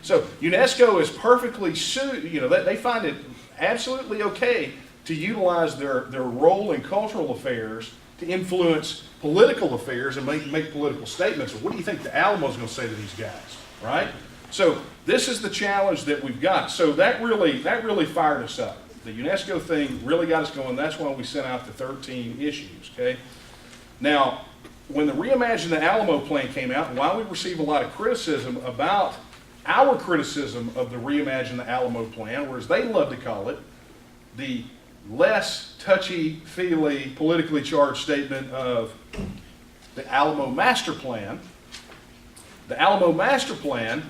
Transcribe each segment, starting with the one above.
So UNESCO is perfectly they find it absolutely okay to utilize their role in cultural affairs to influence political affairs and make political statements. What do you think the Alamo's going to say to these guys, right? So this is the challenge that we've got. So that really fired us up. The UNESCO thing really got us going. That's why we sent out the 13 issues, okay? Now, when the Reimagine the Alamo plan came out, and while we received a lot of criticism about our criticism of the Reimagine the Alamo plan, or as they love to call it, the less touchy-feely, politically charged statement of the Alamo Master Plan. The Alamo Master Plan,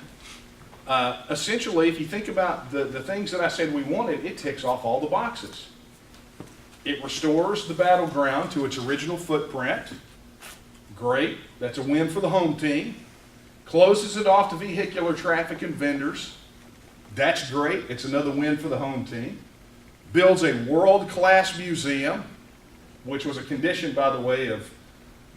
essentially, if you think about the things that I said we wanted, it ticks off all the boxes. It restores the battleground to its original footprint. Great, that's a win for the home team. Closes it off to vehicular traffic and vendors. That's great, it's another win for the home team. Builds a world-class museum, which was a condition, by the way, of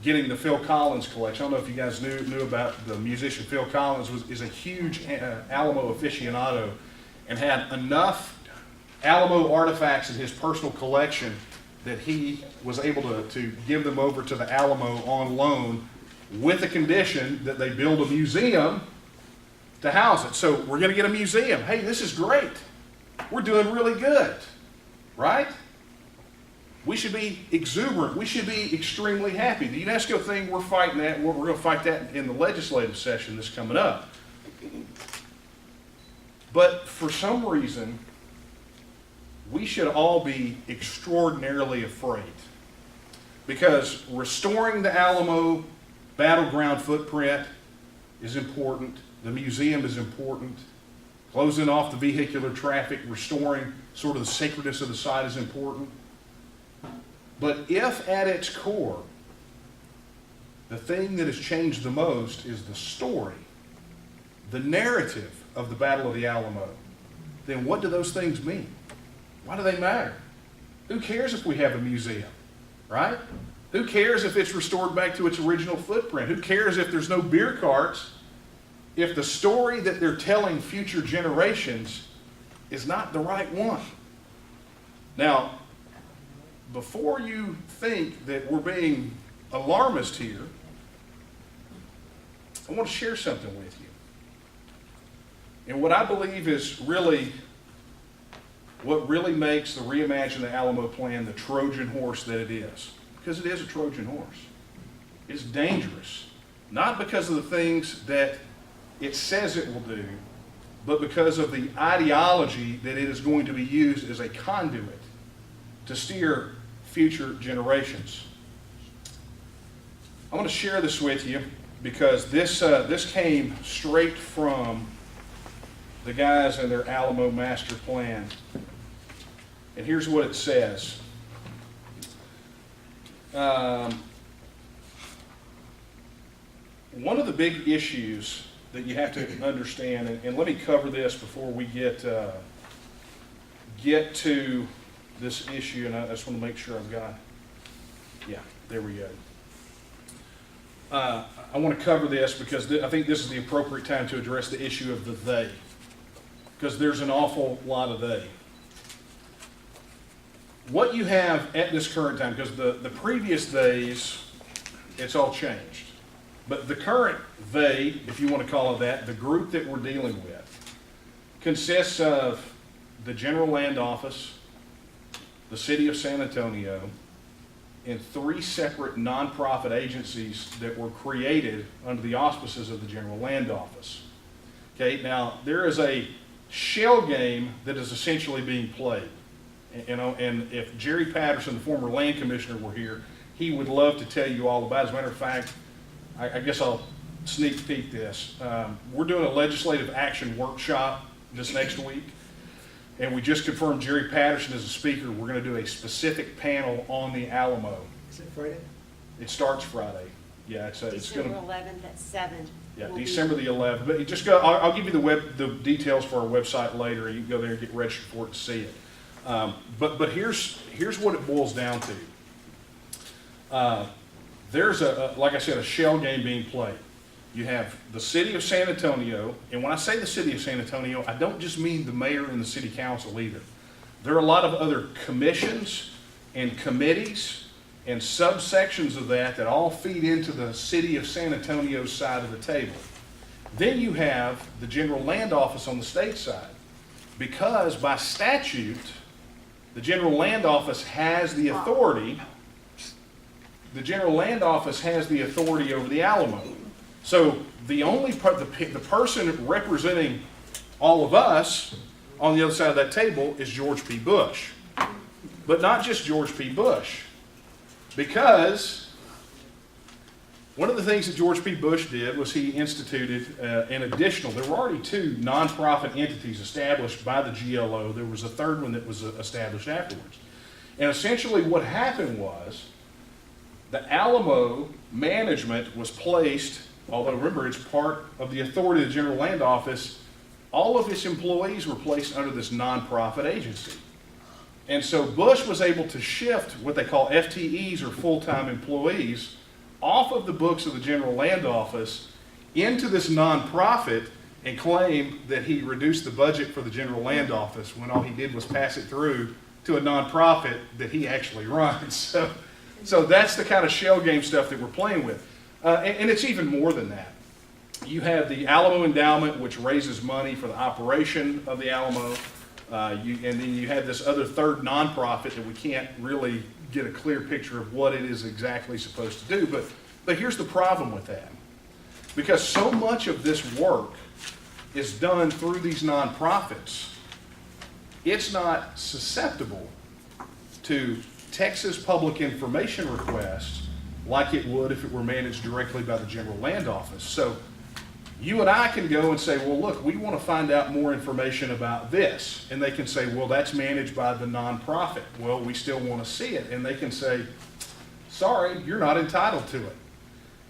getting the Phil Collins collection. I don't know if you guys knew about the musician Phil Collins is a huge Alamo aficionado and had enough Alamo artifacts in his personal collection that he was able to give them over to the Alamo on loan with the condition that they build a museum to house it. So we're going to get a museum. Hey, this is great. We're doing really good. Right? We should be exuberant. We should be extremely happy. The UNESCO thing, we're fighting that. We're going to fight that in the legislative session that's coming up. But for some reason, we should all be extraordinarily afraid. Because restoring the Alamo battleground footprint is important. The museum is important. Closing off the vehicular traffic, restoring sort of the sacredness of the site is important. But if at its core, the thing that has changed the most is the story, the narrative of the Battle of the Alamo, then what do those things mean? Why do they matter? Who cares if we have a museum, right? Who cares if it's restored back to its original footprint? Who cares if there's no beer carts? If the story that they're telling future generations is not the right one. Now, before you think that we're being alarmist here, I want to share something with you. And what I believe is what really makes the Reimagine the Alamo plan the Trojan horse that it is. Because it is a Trojan horse. It's dangerous. Not because of the things that it says it will do, but because of the ideology that it is going to be used as a conduit to steer future generations. I want to share this with you because this came straight from the guys and their Alamo Master Plan. And here's what it says. One of the big issues that you have to understand, and let me cover this before we get to this issue, and I just want to make sure I've got, yeah, there we go. I want to cover this because I think this is the appropriate time to address the issue of the they, because there's an awful lot of they. What you have at this current time, because the previous days, it's all changed. But the current they, if you want to call it that, the group that we're dealing with, consists of the General Land Office, the City of San Antonio, and 3 separate nonprofit agencies that were created under the auspices of the General Land Office. Okay, now there is a shell game that is essentially being played. And if Jerry Patterson, the former land commissioner, were here, he would love to tell you all about it. As a matter of fact, I guess I'll sneak peek this. We're doing a legislative action workshop this next week, and we just confirmed Jerry Patterson as a speaker. We're going to do a specific panel on the Alamo. Is it Friday? It starts Friday. Yeah, it's going December to. 11th at 7. Yeah, December the 11th. But you just go. I'll give you the details for our website later, and you can go there and get registered for it to see it. But here's what it boils down to. There's like I said, a shell game being played. You have the city of San Antonio, and when I say the city of San Antonio, I don't just mean the mayor and the city council either. There are a lot of other commissions and committees and subsections of that all feed into the city of San Antonio's side of the table. Then you have the general land office on the state side, because by statute, the general land office has the authority. The general land office has the authority over the Alamo. So the only part, the person representing all of us on the other side of that table is George P. Bush. But not just George P. Bush, because one of the things that George P. Bush did was he instituted an additional, there were already 2 nonprofit entities established by the GLO. There was a third one that was established afterwards. And essentially what happened was the Alamo management was placed, although remember it's part of the authority of the General Land Office, all of its employees were placed under this nonprofit agency. And so Bush was able to shift what they call FTEs, or full-time employees, off of the books of the General Land Office into this nonprofit and claim that he reduced the budget for the General Land Office when all he did was pass it through to a nonprofit that he actually runs. So that's the kind of shell game stuff that we're playing with. And it's even more than that. You have the Alamo Endowment, which raises money for the operation of the Alamo. And then you have this other third nonprofit that we can't really get a clear picture of what it is exactly supposed to do. But here's the problem with that. Because so much of this work is done through these nonprofits, it's not susceptible to Texas public information requests like it would if it were managed directly by the General Land Office. So you and I can go and say, well, look, we want to find out more information about this. And they can say, well, that's managed by the nonprofit. Well, we still want to see it. And they can say, sorry, you're not entitled to it.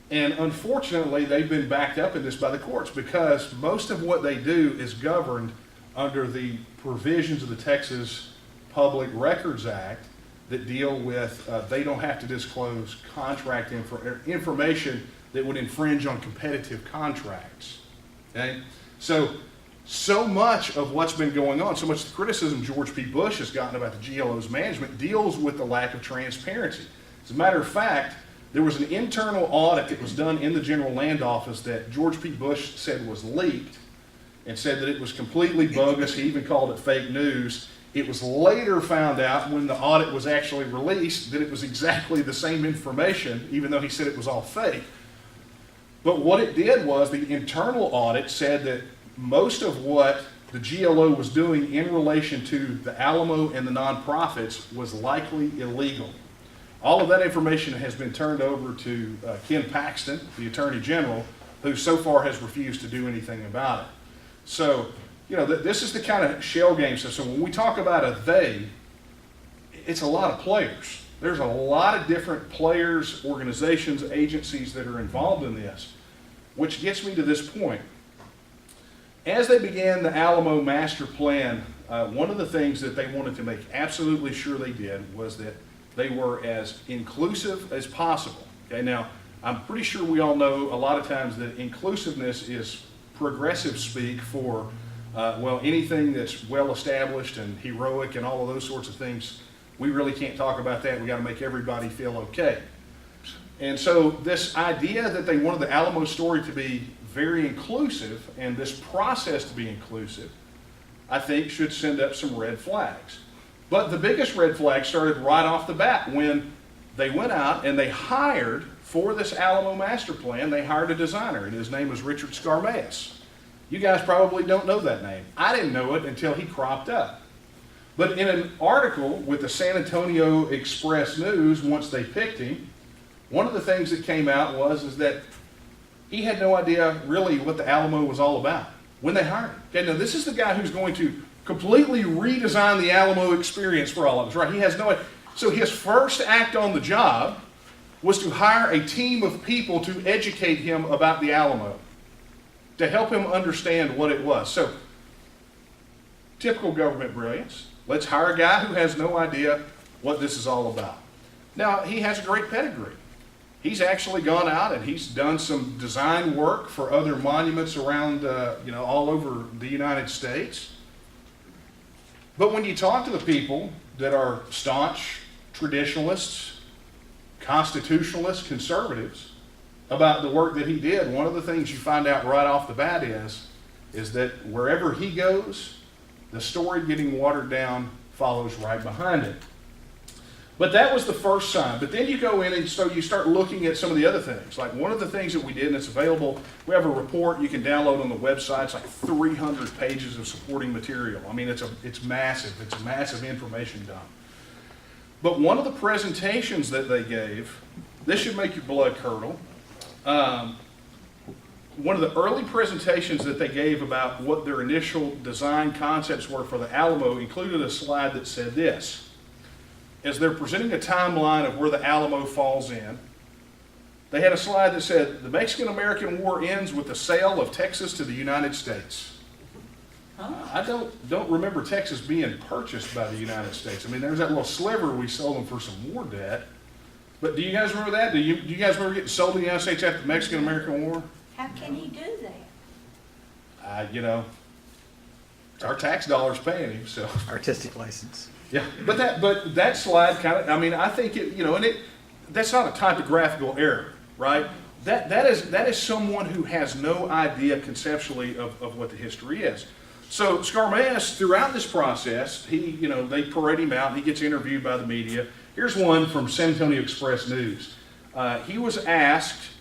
And unfortunately, they've been backed up in this by the courts, because most of what they do is governed under the provisions of the Texas Public Records Act that deal with, they don't have to disclose contract information that would infringe on competitive contracts. Okay? So much of what's been going on, so much of the criticism George P. Bush has gotten about the GLO's management deals with the lack of transparency. As a matter of fact, there was an internal audit that was done in the General Land Office that George P. Bush said was leaked, and said that it was completely bogus. He even called it fake news. It was later found out when the audit was actually released that it was exactly the same information, even though he said it was all fake. But what it did was the internal audit said that most of what the GLO was doing in relation to the Alamo and the nonprofits was likely illegal. All of that information has been turned over to Ken Paxton, the Attorney General, who so far has refused to do anything about it. So, you know, this is the kind of shell game system. When we talk about a they, it's a lot of players. There's a lot of different players, organizations, agencies that are involved in this, which gets me to this point. As they began the Alamo Master Plan, one of the things that they wanted to make absolutely sure they did was that they were as inclusive as possible. Okay, now, I'm pretty sure we all know a lot of times that inclusiveness is progressive speak for well, anything that's well established and heroic and all of those sorts of things. We really can't talk about that. We got to make everybody feel okay. And so this idea that they wanted the Alamo story to be very inclusive and this process to be inclusive, I think should send up some red flags. But the biggest red flag started right off the bat when they went out and they hired, for this Alamo Master Plan, they hired a designer, and his name was Richard Skarmaeus. You guys probably don't know that name. I didn't know it until he cropped up. But in an article with the San Antonio Express News, once they picked him, one of the things that came out was that he had no idea really what the Alamo was all about when they hired him. Okay, now this is the guy who's going to completely redesign the Alamo experience for all of us, right? He has no idea. So his first act on the job was to hire a team of people to educate him about the Alamo, to help him understand what it was. So, typical government brilliance. Let's hire a guy who has no idea what this is all about. Now, he has a great pedigree. he's actually gone out and he's done some design work for other monuments around, all over the United States. But when you talk to the people that are staunch traditionalists, constitutionalists, conservatives, about the work that he did, one of the things you find out right off the bat is that wherever he goes, the story getting watered down follows right behind it. But that was the first sign. But then you go in and so you start looking at some of the other things. Like one of the things that we did, and it's available, we have a report you can download on the website. It's like 300 pages of supporting material. I mean, it's massive. It's a massive information dump. But one of the presentations that they gave, this should make your blood curdle. One of the early presentations that they gave about what their initial design concepts were for the Alamo included a slide that said this. As they're presenting a timeline of where the Alamo falls in, they had a slide that said, the Mexican-American War ends with the sale of Texas to the United States. I don't remember Texas being purchased by the United States. I mean, there's that little sliver we sold them for some war debt. But do you guys remember that? Do you guys remember getting sold to the United States after the Mexican-American War? How can he do that? It's our tax dollars paying him, so. Artistic license. Yeah, but that slide kind of, I mean, I think that's not a typographical error, right? That is someone who has no idea conceptually of what the history is. So Skarmanis, throughout this process, they parade him out and he gets interviewed by the media. Here's one from San Antonio Express News. He was asked,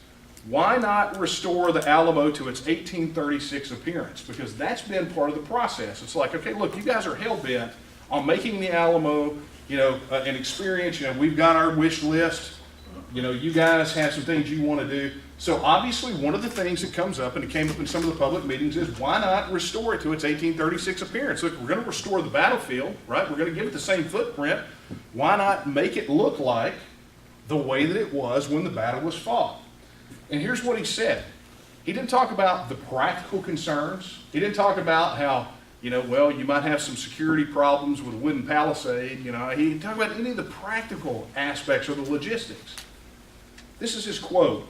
why not restore the Alamo to its 1836 appearance? Because that's been part of the process. It's like, okay, look, you guys are hell-bent on making the Alamo, an experience. We've got our wish list. You guys have some things you want to do. So obviously one of the things that comes up, and it came up in some of the public meetings, is why not restore it to its 1836 appearance? Look, we're going to restore the battlefield, right? We're going to give it the same footprint. Why not make it look like the way that it was when the battle was fought? And here's what he said. He didn't talk about the practical concerns. He didn't talk about how, you might have some security problems with a wooden palisade. He didn't talk about any of the practical aspects or the logistics. This is his quote.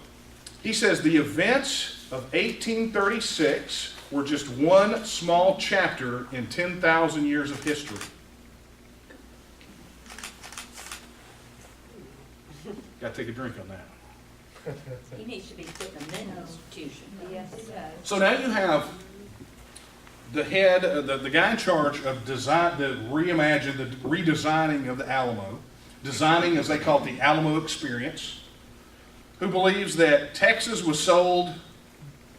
He says, the events of 1836 were just one small chapter in 10,000 years of history. Got to take a drink on that. He needs to be put in a mental institution. Yes, he does. So now you have the head, the guy in charge of design, the redesigning of the Alamo, designing, as they call it, the Alamo experience, who believes that Texas was sold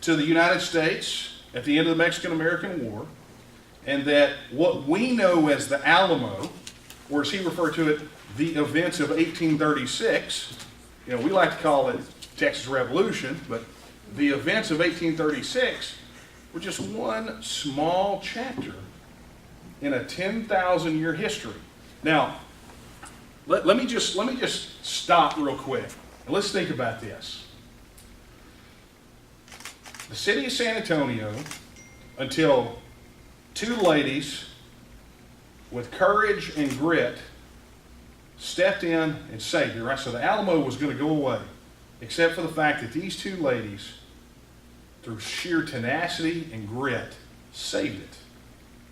to the United States at the end of the Mexican-American War, and that what we know as the Alamo, or as he referred to it, the events of 1836, we like to call it Texas Revolution, but the events of 1836 were just one small chapter in a 10,000-year history. Now, let me just stop real quick and let's think about this. The city of San Antonio, until two ladies with courage and grit stepped in and saved it, right? So the Alamo was going to go away, except for the fact that these two ladies, through sheer tenacity and grit, saved it.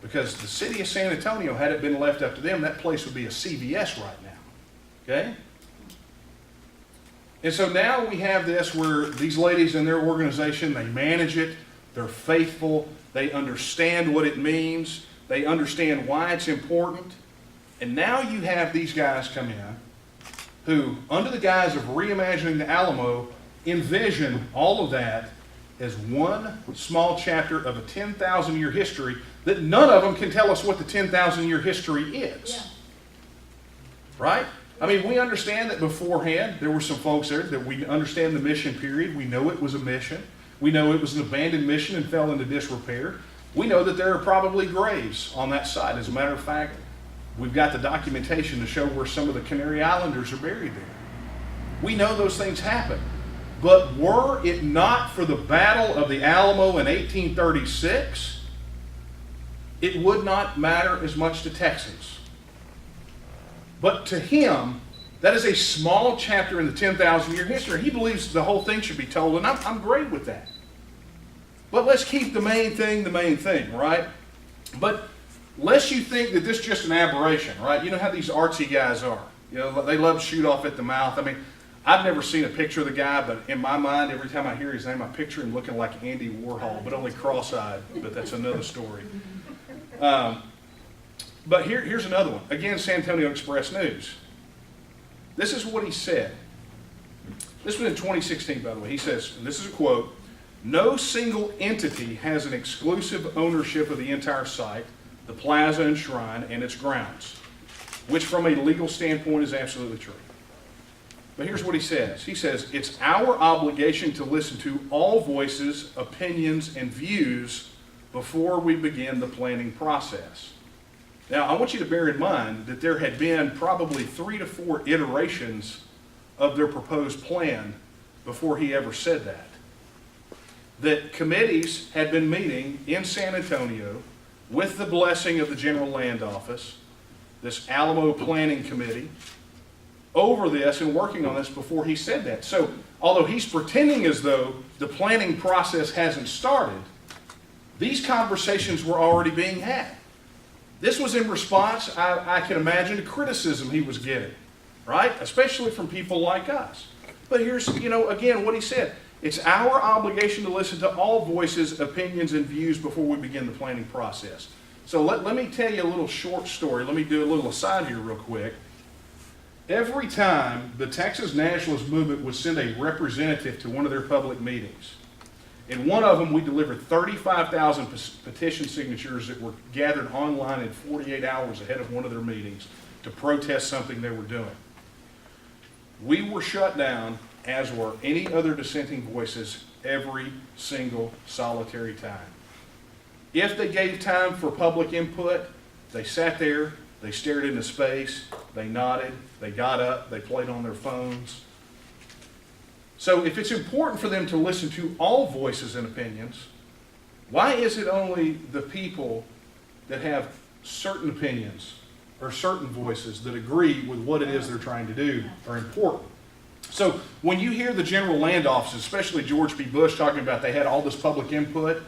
Because the city of San Antonio, had it been left up to them, that place would be a CVS right now. Okay? And so now we have this where these ladies in their organization, they manage it, they're faithful, they understand what it means, they understand why it's important. And now you have these guys come in who, under the guise of reimagining the Alamo, envision all of that as one small chapter of a 10,000-year history that none of them can tell us what the 10,000-year history is. Yeah. Right? I mean, we understand that beforehand there were some folks there that we understand the mission period. We know it was a mission. We know it was an abandoned mission and fell into disrepair. We know that there are probably graves on that site. As a matter of fact, we've got the documentation to show where some of the Canary Islanders are buried there. We know those things happen. But were it not for the Battle of the Alamo in 1836, it would not matter as much to Texans. But to him, That is a small chapter in the 10,000-year history. He believes the whole thing should be told, and I'm great with that. But let's keep the main thing, right? But lest you think that this is just an aberration, right? You know how these artsy guys are. You know, they love to shoot off at the mouth. I mean, I've never seen a picture of the guy, but in my mind, every time I hear his name, I picture him looking like Andy Warhol, but only cross-eyed. But that's another story. But here's another one. Again, San Antonio Express News. This is what he said. This was in 2016, by the way. He says, and this is a quote, "No single entity has an exclusive ownership of the entire site, the plaza and shrine, and its grounds," which from a legal standpoint is absolutely true. But here's what he says. He says, "It's our obligation to listen to all voices, opinions, and views before we begin the planning process." Now, I want you to bear in mind that there had been probably 3 to 4 iterations of their proposed plan before he ever said that. That committees had been meeting in San Antonio with the blessing of the General Land Office, this Alamo Planning Committee, over this and working on this before he said that. So, although he's pretending as though the planning process hasn't started, these conversations were already being had. This was in response, I can imagine, to criticism he was getting, right? Especially from people like us. But here's, again, what he said. It's our obligation to listen to all voices, opinions, and views before we begin the planning process. So let me tell you a little short story. Let me do a little aside here real quick. Every time the Texas Nationalist Movement would send a representative to one of their public meetings, in one of them we delivered 35,000 petition signatures that were gathered online in 48 hours ahead of one of their meetings to protest something they were doing. We were shut down, as were any other dissenting voices, every single solitary time. If they gave time for public input, they sat there, they stared into space, they nodded, they got up, they played on their phones. So if it's important for them to listen to all voices and opinions, why is it only the people that have certain opinions or certain voices that agree with what it is they're trying to do are important? So when you hear the General Land Office, especially George P. Bush, talking about they had all this public input,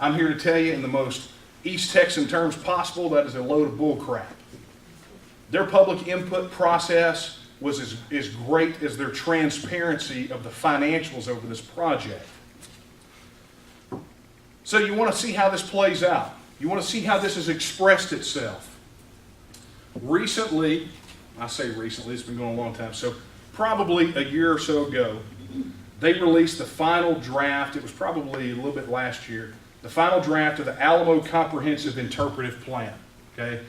I'm here to tell you in the most East Texan terms possible, that is a load of bull crap. Their public input process was as great as their transparency of the financials over this project. So you want to see how this plays out. You want to see how this has expressed itself. Recently, I say recently, it's been going a long time, so probably a year or so ago, they released the final draft, it was probably a little bit last year, the final draft of the Alamo Comprehensive Interpretive Plan. Okay?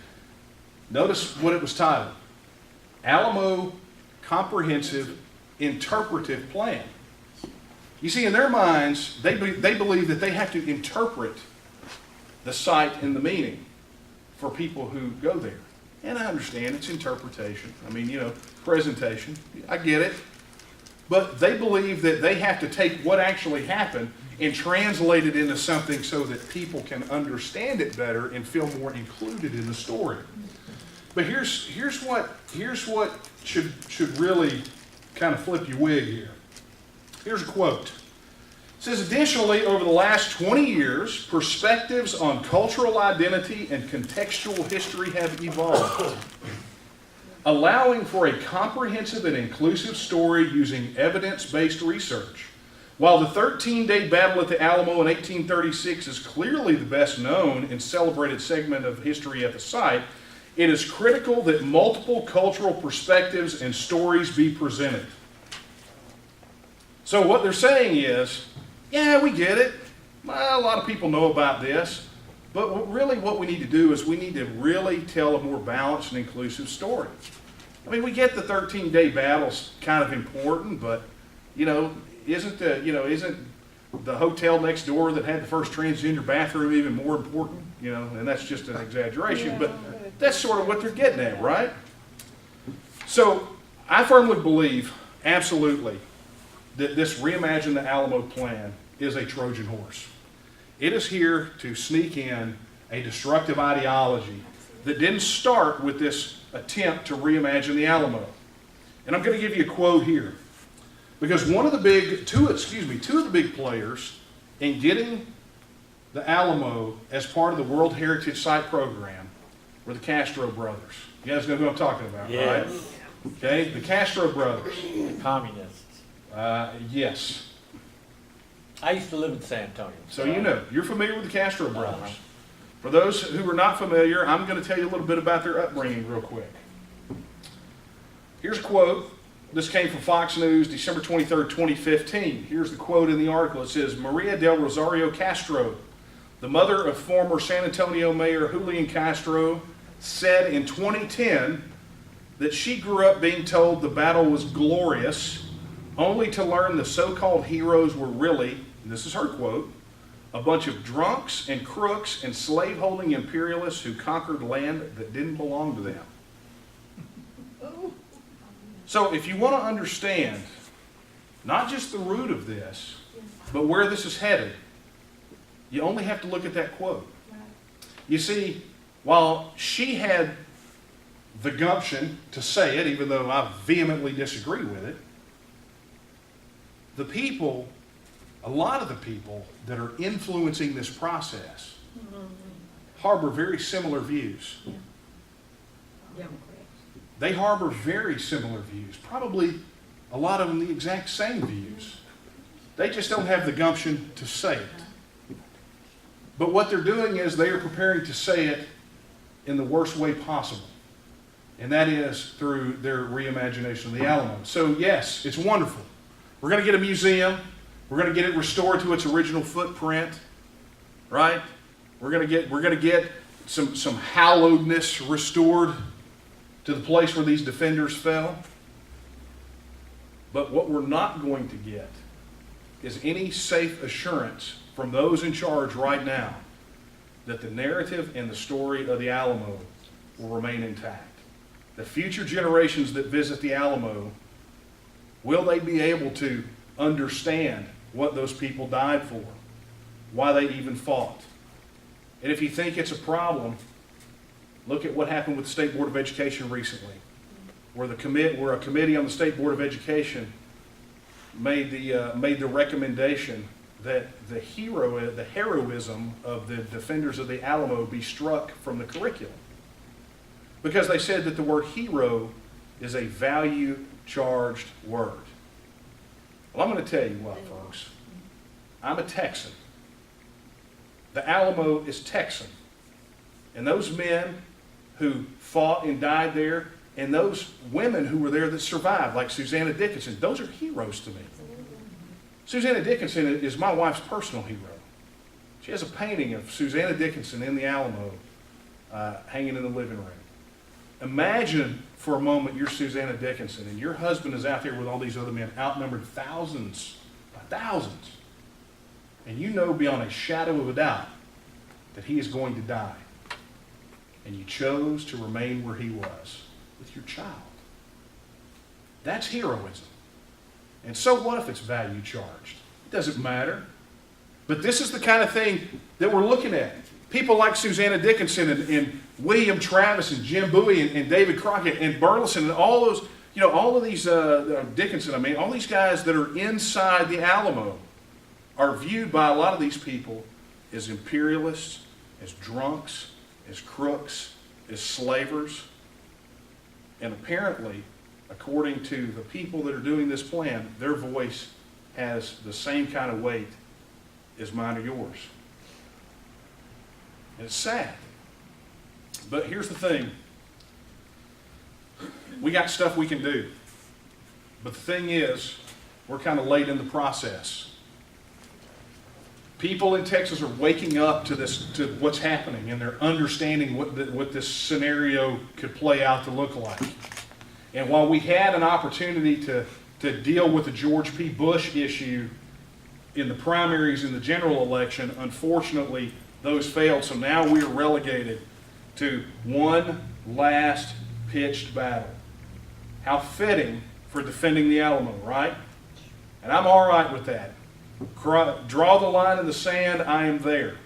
Notice what it was titled. Alamo Comprehensive Interpretive Plan. You see, in their minds, they believe that they have to interpret the site and the meaning for people who go there. And I understand it's interpretation. I mean, presentation. I get it. But they believe that they have to take what actually happened and translate it into something so that people can understand it better and feel more included in the story. But here's what should really kind of flip your wig here. Here's a quote. It says, "Additionally, over the last 20 years, perspectives on cultural identity and contextual history have evolved, allowing for a comprehensive and inclusive story using evidence-based research. While the 13-day battle at the Alamo in 1836 is clearly the best known and celebrated segment of history at the site, it is critical that multiple cultural perspectives and stories be presented." So what they're saying is, yeah, we get it. Well, a lot of people know about this. But what we need to do is we need to really tell a more balanced and inclusive story. I mean, we get the 13-day battle's kind of important, but, isn't the hotel next door that had the first transgender bathroom even more important? And that's just an exaggeration, but that's sort of what they're getting at, right? So I firmly believe, absolutely, that this Reimagine the Alamo plan is a Trojan horse. It is here to sneak in a destructive ideology that didn't start with this attempt to reimagine the Alamo. And I'm going to give you a quote here. Because two of the big players in getting the Alamo as part of the World Heritage Site program were the Castro brothers. You guys know who I'm talking about, Yes. right? Okay, the Castro brothers. Communists. Yes. I used to live in San Antonio. So you know, you're familiar with the Castro brothers. For those who are not familiar, I'm going to tell you a little bit about their upbringing real quick. Here's a quote. This came from Fox News, December 23rd, 2015. Here's the quote in the article. It says, Maria del Rosario Castro, the mother of former San Antonio Mayor Julian Castro, said in 2010 that she grew up being told the battle was glorious, only to learn the so-called heroes were really, and this is her quote, a bunch of drunks and crooks and slave-holding imperialists who conquered land that didn't belong to them. So if you want to understand not just the root of this, but where this is headed, you only have to look at that quote. You see, while she had the gumption to say it, even though I vehemently disagree with it, the people, a lot of the people that are influencing this process harbor very similar views. They harbor very similar views, probably a lot of them the exact same views. They just don't have the gumption to say it. But what they're doing is they are preparing to say it in the worst way possible. And that is through their reimagination of the Alamo. So yes, it's wonderful. We're going to get a museum. We're going to get it restored to its original footprint, right? We're going to get some hallowedness restored to the place where these defenders fell. But what we're not going to get is any safe assurance from those in charge right now that the narrative and the story of the Alamo will remain intact. The future generations that visit the Alamo, will they be able to understand what those people died for, why they even fought? And if you think it's a problem, look at what happened with the State Board of Education recently, where a committee on the State Board of Education made the recommendation that the heroism of the defenders of the Alamo be struck from the curriculum, because they said that the word hero is a value-charged word. Well, I'm going to tell you what, folks. I'm a Texan. The Alamo is Texan. And those men who fought and died there, and those women who were there that survived, like Susanna Dickinson, those are heroes to me. Susanna Dickinson is my wife's personal hero. She has a painting of Susanna Dickinson in the Alamo hanging in the living room. Imagine for a moment you're Susanna Dickinson and your husband is out there with all these other men, outnumbered thousands by thousands. And you know beyond a shadow of a doubt that he is going to die. And you chose to remain where he was with your child. That's heroism. And so what if it's value charged? It doesn't matter. But this is the kind of thing that we're looking at. People like Susanna Dickinson and William Travis and Jim Bowie and David Crockett and Burleson and all those, all of these, Dickinson, all these guys that are inside the Alamo are viewed by a lot of these people as imperialists, as drunks, as crooks, as slavers. And apparently, according to the people that are doing this plan, their voice has the same kind of weight as mine or yours. And it's sad. But here's the thing. We got stuff we can do. But the thing is, we're kind of late in the process. People in Texas are waking up to what's happening, and they're understanding what this scenario could play out to look like. And while we had an opportunity to deal with the George P. Bush issue in the primaries in the general election, unfortunately, those failed. So now we are relegated to one last pitched battle. How fitting for defending the Alamo, right? And I'm all right with that. Draw the line in the sand, I am there.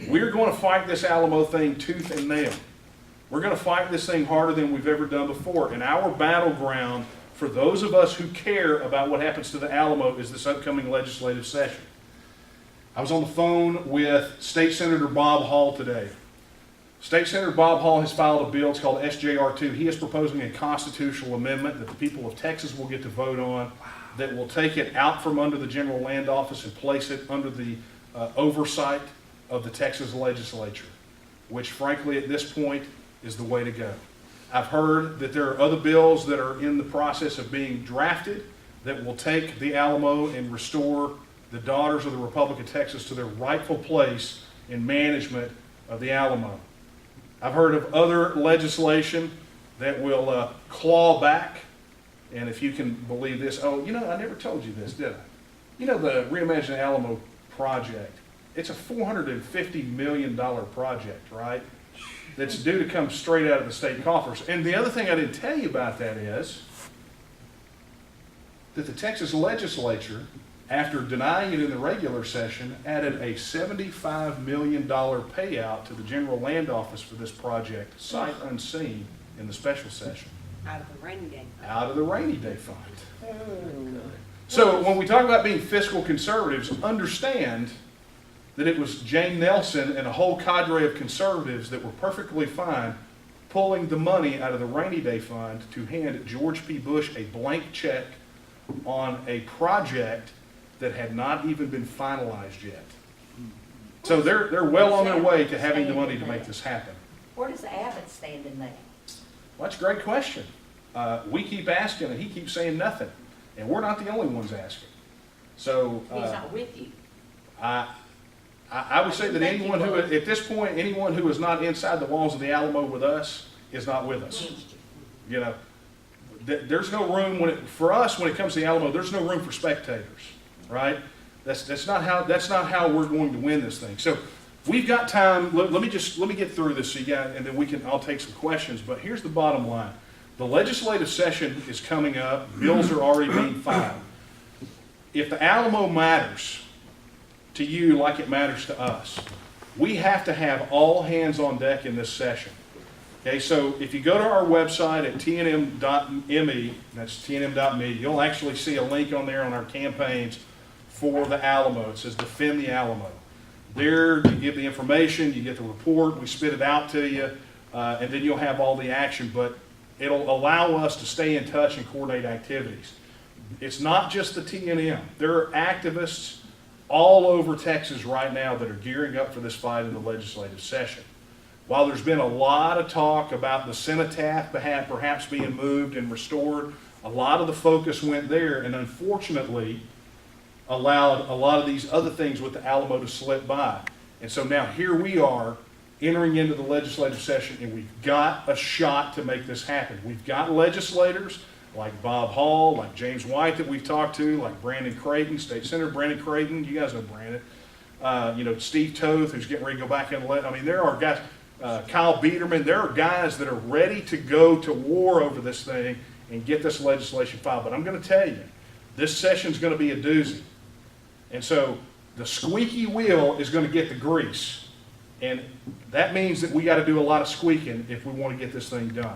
We're going to fight this Alamo thing tooth and nail. We're going to fight this thing harder than we've ever done before. And our battleground for those of us who care about what happens to the Alamo is this upcoming legislative session. I was on the phone with State Senator Bob Hall today. State Senator Bob Hall has filed a bill, it's called SJR2. He is proposing a constitutional amendment that the people of Texas will get to vote on that will take it out from under the General Land Office and place it under the oversight of the Texas legislature, which frankly at this point is the way to go. I've heard that there are other bills that are in the process of being drafted that will take the Alamo and restore the Daughters of the Republic of Texas to their rightful place in management of the Alamo. I've heard of other legislation that will claw back, and if you can believe this, oh, you know, I never told you this, did I? You know, the Reimagine Alamo project, it's a $450 million project, right? That's due to come straight out of the state coffers. And the other thing I didn't tell you about that is that the Texas legislature, after denying it in the regular session, added a $75 million payout to the General Land Office for this project, sight unseen, in the special session. Out of the rainy day. Out of the rainy day fund. So when we talk about being fiscal conservatives, understand that it was Jane Nelson and a whole cadre of conservatives that were perfectly fine pulling the money out of the rainy day fund to hand George P. Bush a blank check on a project that had not even been finalized yet. So they're well on their way to having the money to make this happen. Where does Abbott stand in that? Well, that's a great question. We keep asking and he keeps saying nothing. And we're not the only ones asking. So He's not with you. I would say that anyone who, at this point, anyone who is not inside the walls of the Alamo with us is not with us. You know, there's no room for us when it comes to the Alamo. There's no room for spectators, right? That's not how we're going to win this thing. So we've got time. Let me get through this so you got, and then I'll take some questions. But here's the bottom line: the legislative session is coming up. Bills are already being filed. If the Alamo matters to you like it matters to us, we have to have all hands on deck in this session. Okay, so if you go to our website at tnm.me, that's tnm.me, you'll actually see a link on there on our campaigns for the Alamo. It says Defend the Alamo. There you give the information, you get the report, we spit it out to you, and then you'll have all the action, but it'll allow us to stay in touch and coordinate activities. It's not just the TNM. There are activists all over Texas right now that are gearing up for this fight in the legislative session. While there's been a lot of talk about the cenotaph perhaps being moved and restored, a lot of the focus went there and unfortunately allowed a lot of these other things with the Alamo to slip by. And so now here we are entering into the legislative session and we've got a shot to make this happen. We've got legislators like Bob Hall, like James White that we've talked to, like Brandon Creighton, State Senator Brandon Creighton, you guys know Brandon, Steve Toth, who's getting ready to go back in. I mean, there are guys, Kyle Biederman, there are guys that are ready to go to war over this thing and get this legislation filed. But I'm going to tell you, this session's going to be a doozy. And so the squeaky wheel is going to get the grease. And that means that we got to do a lot of squeaking if we want to get this thing done.